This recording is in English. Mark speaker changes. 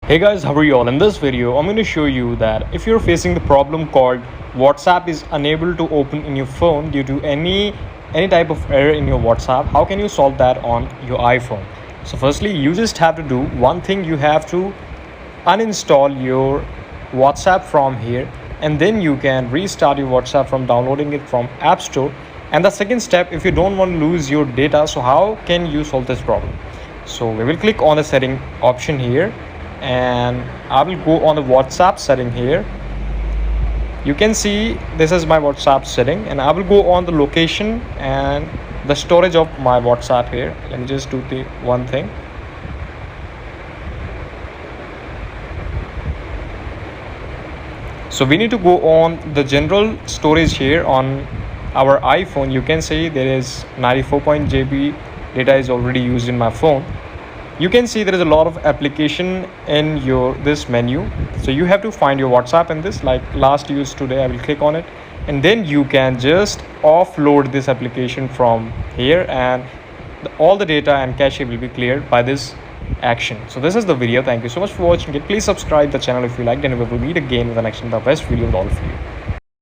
Speaker 1: Hey guys, how are you all? In this video, I'm going to show you that if you're facing the problem called WhatsApp is unable to open in your phone due to any type of error in your WhatsApp, how can you solve that on your iPhone? So firstly, you just have to do one thing. You have to uninstall your WhatsApp from here, and then you can restart your WhatsApp from downloading it from App Store. And the second step, if you don't want to lose your data, so how can you solve this problem? So we will click on the setting option here, and I will go on the WhatsApp setting here. You can see this is my WhatsApp setting, and I will go on the location and the storage of my WhatsApp here. Let me just do the one thing. So we need to go on the general storage here on our iPhone. You can see there is 94 GB data is already used in my phone. You can see there is a lot of application in your this menu, so you have to find your WhatsApp in this, like last used today. I will click on it, and then you can just offload this application from here, and all the data and cache will be cleared by this action. So this is the video. Thank you so much for watching it. Please subscribe the channel if you liked, and we will meet again with the next and the best video with all of you.